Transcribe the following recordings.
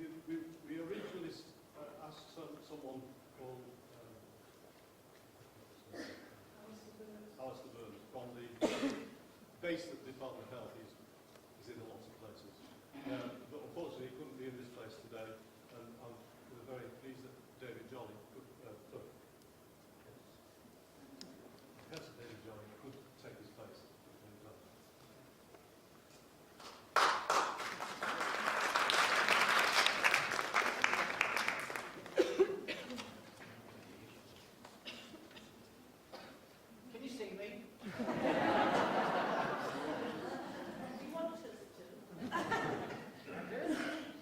we originally asked someone called Alistair Burns from the base that the Department of Health is in lots of places. But unfortunately he couldn't be in this place today, and we're very pleased that David Jolley could, Professor David Jolley could take his place. Can you see me?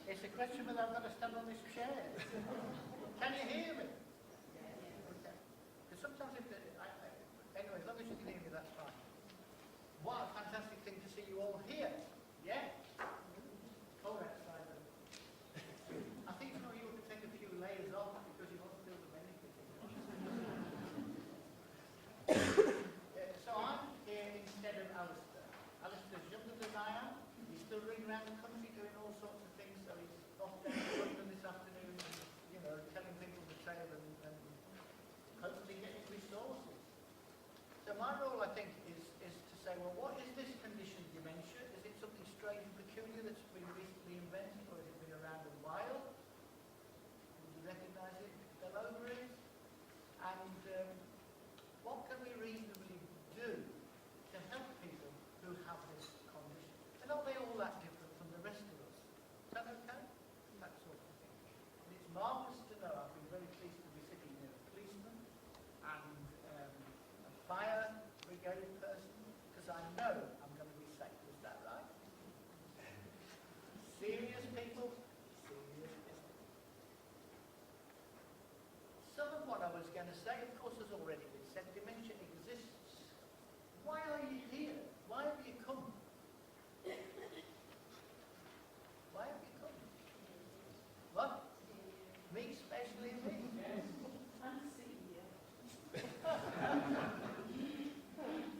It's a question whether I've got to stand on this chair. Can you hear me? Okay. Because sometimes anyway, as long as you can hear me, that's fine. What a fantastic thing to see you all here. Yeah? Cold outside. I think some of you ought to take a few layers off because you won't feel the benefit. So I'm here instead of Alistair. Alistair's younger than I am. He's still running around the country doing all sorts of things, so he's off down to London this afternoon, and, telling people the tale and hopefully getting resources. So my role, I think, is to say, well, what is this condition, dementia? Is it something strange and peculiar that's been recently invented, or has it been around a while? Would you recognise it, fell over it? And what can we reasonably do to help people who have this condition? And are they all that different from the rest of us? Is that okay? That sort of thing. And it's marvellous to know, I've been very pleased to be sitting near a policeman and a fire brigade person, because I know I'm going to be safe. Is that right? Serious people, serious business. Some of what I was going to say, of course, has already been said. Dementia exists. Why are you here? Why have you come? Why have you come? What? Me, especially me? Yes. I'm seeing you.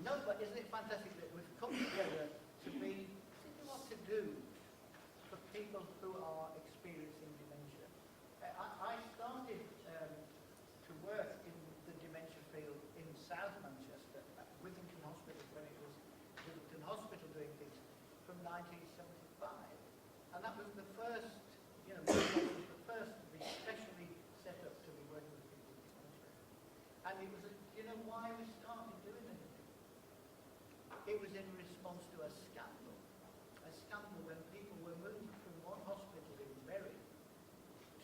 No, but isn't it fantastic that we've come together to be thinking what to do for people who are experiencing dementia? I started to work in the dementia field in South Manchester at Withington Hospital when it was Withington Hospital doing things from 1975, and that was the first, the first to be specially set up to be working with people with dementia. And it was, why we started doing it? It was in response to a scandal when people were moved from one hospital in Bury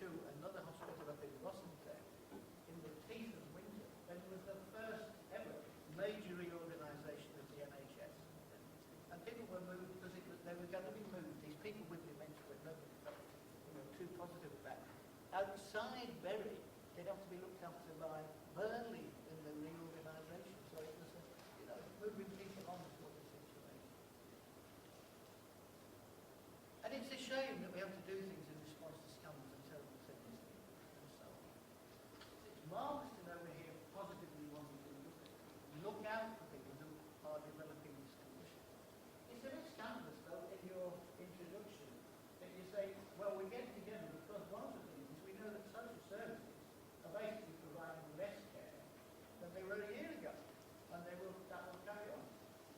to another hospital up in Rossendale in the teeth of winter. And it was the first ever major reorganisation of the NHS. And people were moved because they were going to be moved. These people with dementia were nobody felt too positive about. Outside Bury, they'd have to be looked after by Burnley in the reorganisation. So it was moving people on sort of situation. And it's a shame that we have to do things in response to scandals and terrible things and so on. It's marvellous to know we're here positively wanting to look out for people who are developing this condition. It's a bit scandalous, though, in your introduction, that you say, well, we're getting together because one of the things is we know that social services are basically providing less care than they were a year ago, and that will carry on.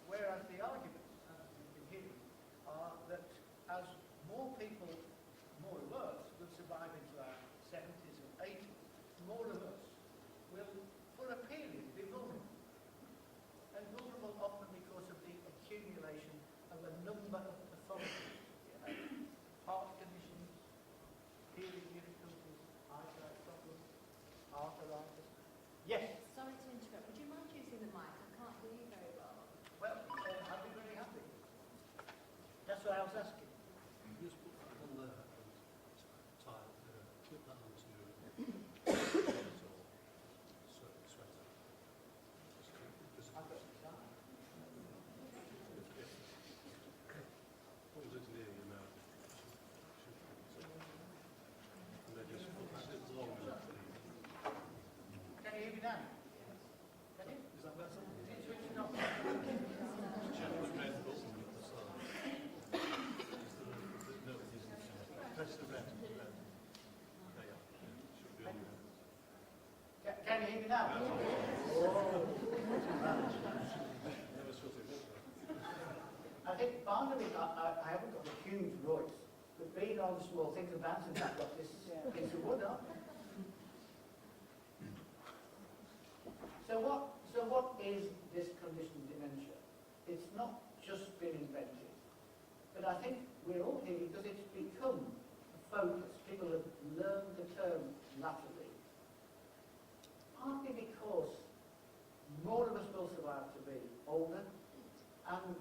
Whereas the arguments, as we've been hearing, are that as more people, more of us, will survive into our 70s and 80s, more of us will, for a period, be vulnerable. And vulnerable often because of the accumulation of a number of pathologies, heart conditions, hearing difficulties, eyesight problems, arthritis. Yes? Sorry to interrupt. Would you mind using the mic? I can't hear you very well. Well, I'd be very happy. That's what I was asking. Just put that on there and tie clip that onto your sweater. I've got some time. Hold it near your mouth. And then just put that long enough. Can you hear me now? Can you? Is that better? Is it switching off? Check the red button at the side. No, it isn't. Press the red. me now? Oh. Never shut it up. I think part of it, I haven't got a huge voice, but being on small things and bouncing back like this is a wood, aren't they? So what is this condition, dementia? It's not just been invented, but I think we're all here because it's become a focus. People have learned the term latterly, partly because more of us will survive to be older, and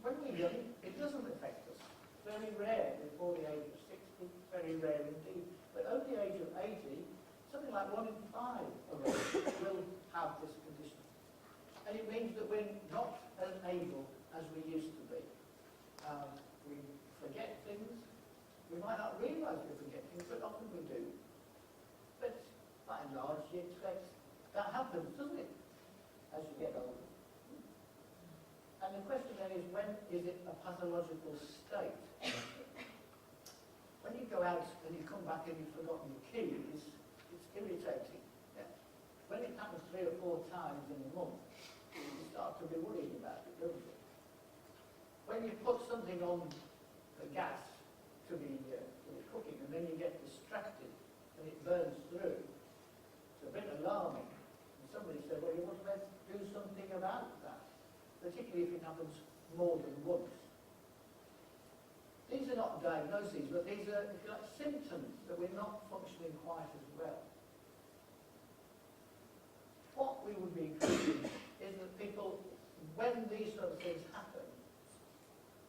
when we're young, it doesn't affect us. Very rare before the age of 60, very rare indeed. But over the age of 80, something like 1 in 5 of us will have this condition. And it means that we're not as able as we used to be. We forget things. We might not realise we forget things, but often we do. But by and large, you expect that happens, doesn't it, as you get older? And the question then is, when is it a pathological state? When you go out and you come back and you've forgotten your keys, it's irritating. Yeah. When it happens 3 or 4 times in a month, you start to be worried about it, don't you? When you put something on the gas to be cooking and then you get distracted and it burns through, it's a bit alarming. And somebody said, well, you must do something about that, particularly if it happens more than once. These are not diagnoses, but these are, if you like, symptoms that we're not functioning quite as well. What we would be encouraging is that people, when these sort of things happen,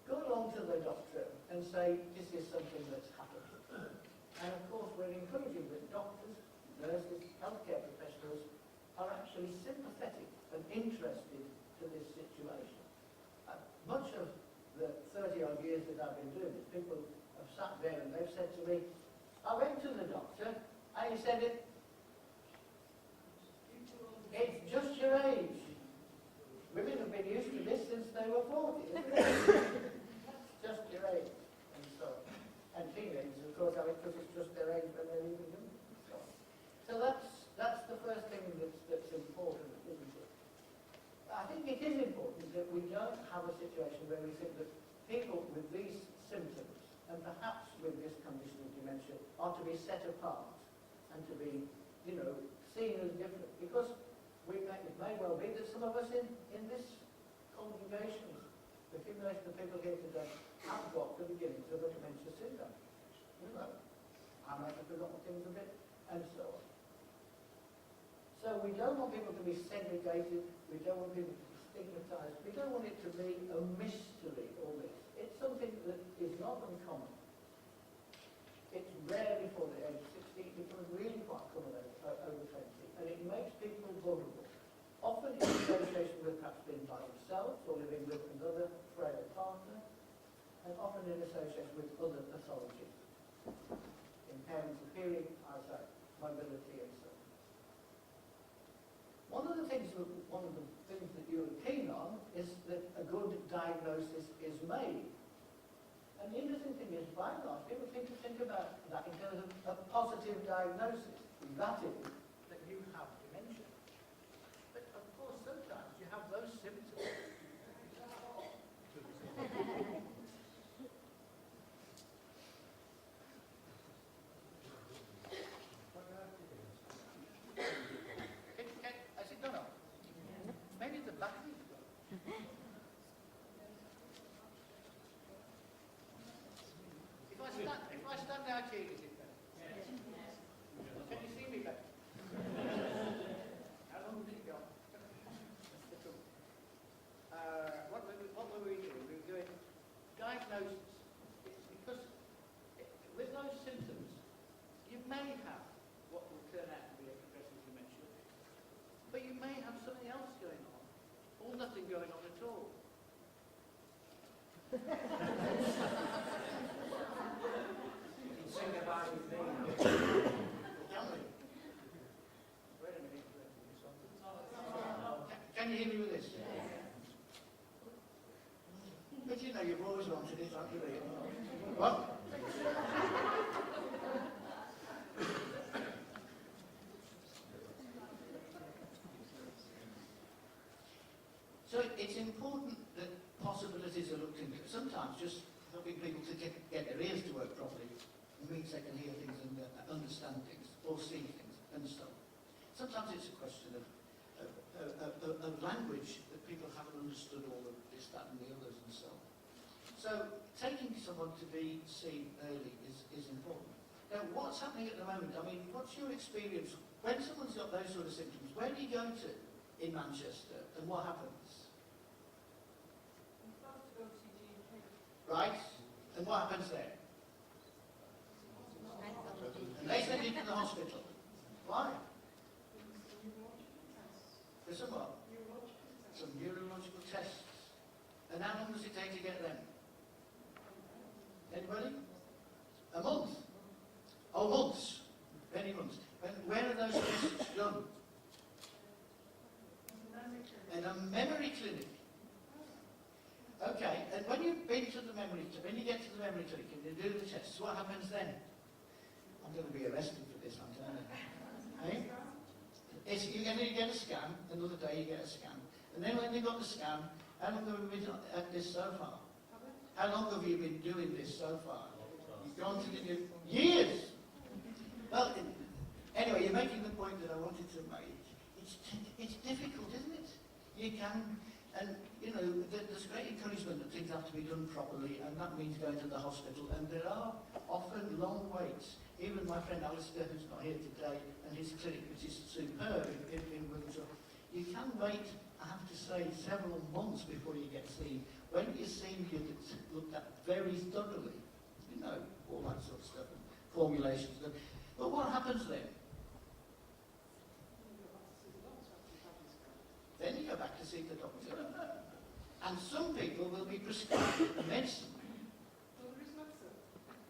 go along to the doctor and say, this is something that's happened. And of course, we're encouraging that doctors, nurses, healthcare professionals are actually sympathetic and interested to this situation. Much of the 30-odd years that I've been doing this, people have sat there and they've said to me, I went to the doctor and he said it's just your age. Women have been used to this since they were 40, isn't it? Just your age. And so, and teenagers, of course, have it because it's just their age when they're even young. So that's the first thing that's important, isn't it? I think it is important that we don't have a situation where we think that people with these symptoms, and perhaps with this condition of dementia, are to be set apart and to be, seen as different. Because it may well be that some of us in this congregation, the accumulation of people here today, have got the beginnings of a dementia syndrome. I might have forgotten things a bit, and so on. So we don't want people to be segregated, we don't want people to be stigmatized, we don't want it to be a mystery, all this. It's something that is not uncommon. It's rare before the age of 60, it becomes really quite common over 20, and it makes people vulnerable. Often in association with perhaps being by themselves or living with another frail partner, and often in association with other pathologies. Impairment of hearing, eyesight, mobility, and so on. One of the things that you're keen on is that a good diagnosis is made. And the interesting thing is, by and large, people seem to think about that in terms of a positive diagnosis. That is, that you have dementia. But of course, sometimes you have those symptoms. Has it gone off? Maybe the battery's gone. If I stand out here, is it better? Yes. Can you see me better? How long did it go? What were we doing? We were doing diagnosis. It's because with those symptoms, you may have what will turn out to be a progressive dementia, but you may have something else going on, or nothing going on at all. Sing about with me now. Wait a minute. Can you hear me with this? But you've always wanted it, haven't you? What? they can hear things and understand things, or see things, and so on. Sometimes it's a question of language that people haven't understood all of this, that and the others and so on. So taking someone to be seen early is important. Now what's happening at the moment? I mean, what's your experience? When someone's got those sort of symptoms, where do you go to in Manchester and what happens? Right? And what happens there? And they send you to the hospital. Why? For some what? Some neurological tests. And how long does it take to get them? Anybody? A month? Oh, months. Many months. Where are those tests done? In a memory clinic. Okay, and when you've been to the memory clinic, when you get to the memory clinic and you do the tests, what happens then? I'm going to be arrested for this, I'm telling you. Hey? You're going to get a scan, another day you get a scan. And then when you got the scan, how long have you been at this so far? How long have you been doing this so far? You've gone to the years! Well, anyway, you're making the point that I wanted to make. It's difficult, isn't it? You can, and you know, there's great encouragement that things have to be done properly, and that means going to the hospital, and there are often long waits. Even my friend Alistair, who's not here today, and his clinic, which is superb in Windsor, you can wait, I have to say, several months before you get seen. When you're seen, you get looked at very thoroughly, you know, all that sort of stuff, and formulations. But what happens then? Then you go back to see the doctor. And some people will be prescribed medicine.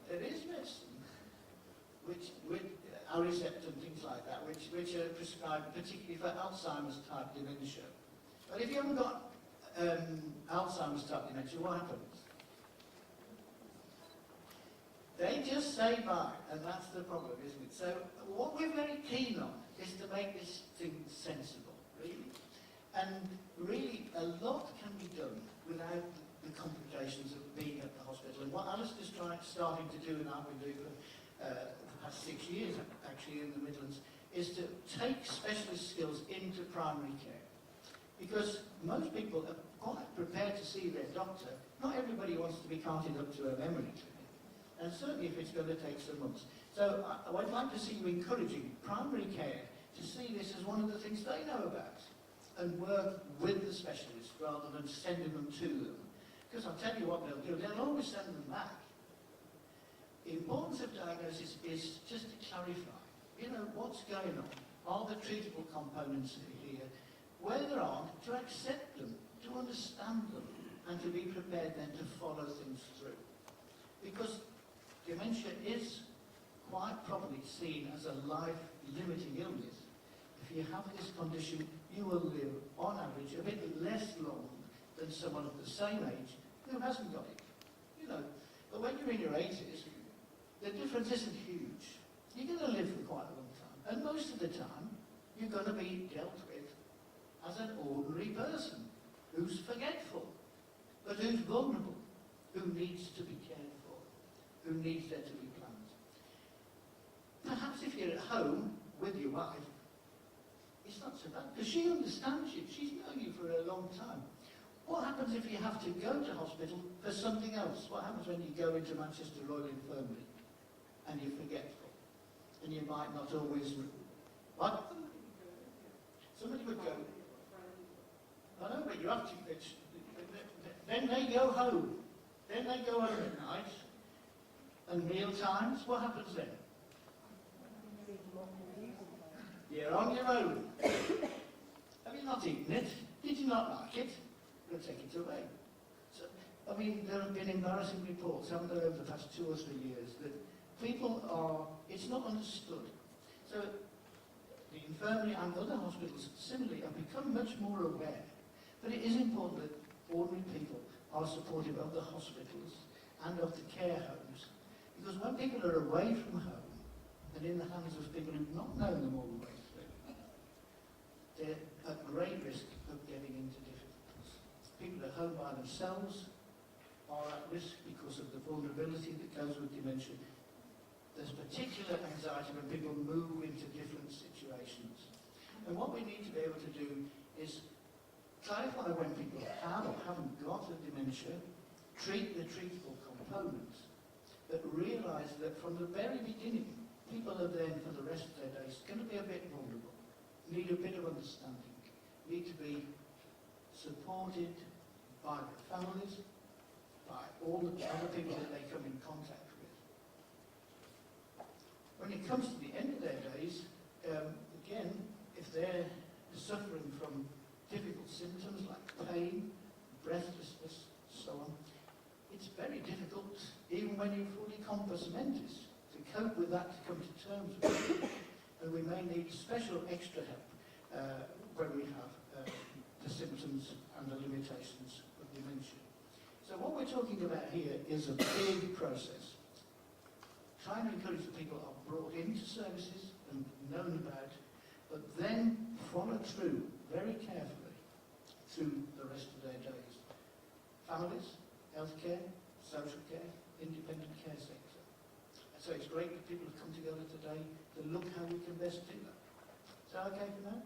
There is medicine, which with Aricept and things like that, which are prescribed particularly for Alzheimer's type dementia. But if you haven't got Alzheimer's type dementia, what happens? They just say bye, and that's the problem, isn't it? So what we're very keen on is to make this thing sensible, really. And really, a lot can be done without the complications of being at the hospital. And what Alistair's starting to do, and I've been doing for the past 6 years, actually, in the Midlands, is to take specialist skills into primary care. Because most people are quite prepared to see their doctor. Not everybody wants to be carted up to a memory clinic. And certainly if it's going to take some months. So I would like to see you encouraging primary care to see this as one of the things they know about, and work with the specialist rather than sending them to them. Because I'll tell you what they'll do, they'll always send them back. The importance of diagnosis is just to clarify, you know, what's going on? Are there treatable components here? Where there aren't, to accept them, to understand them, and to be prepared then to follow things through. Because dementia is quite properly seen as a life-limiting illness. If you have this condition, you will live, on average, a bit less long than someone of the same age who hasn't got it. You know, but when you're in your 80s, the difference isn't huge. You're going to live for quite a long time. And most of the time, you're going to be dealt with as an ordinary person who's forgetful, but who's vulnerable, who needs to be cared for, who needs there to be planned. Perhaps if you're at home with your wife, it's not so bad, because she understands you. She's known you for a long time. What happens if you have to go to hospital for something else? What happens when you go into Manchester Royal Infirmary and you're forgetful? And you might not always... What? Somebody would go... I know, but you have to... Then they go home. Then they go home at night. And meal times, what happens then? You're on your own. Have you not eaten it? Did you not like it? We'll take it away. So, I mean, there have been embarrassing reports, haven't there, over the past 2 or 3 years, that people are, it's not understood. So, the infirmary and other hospitals, similarly, have become much more aware. But it is important that ordinary people are supportive of the hospitals and of the care homes. Because when people are away from home, and in the hands of people who've not known them all the way through, they're at great risk of getting into difficulties. People at home by themselves are at risk because of the vulnerability that goes with dementia. There's particular anxiety when people move into different situations. And what we need to be able to do is clarify when people have or haven't got a dementia, treat the treatable components, but realise that from the very beginning, people are then for the rest of their days going to be a bit vulnerable, need a bit of understanding, need to be supported by their families, by all the other people that they come in contact with. When it comes to the end of their days, again, if they're suffering from difficult symptoms like pain, breathlessness, so on, it's very difficult, even when you're fully compos mentis, to cope with that, to come to terms with it. And we may need special extra help when we have the symptoms and the limitations of dementia. So what we're talking about here is a big process. Trying to encourage that people are brought into services and known about, but then follow through very carefully through the rest of their days. Families, healthcare, social care, independent care sector. So it's great that people have come together today to look how we can best do that. Is that okay for now?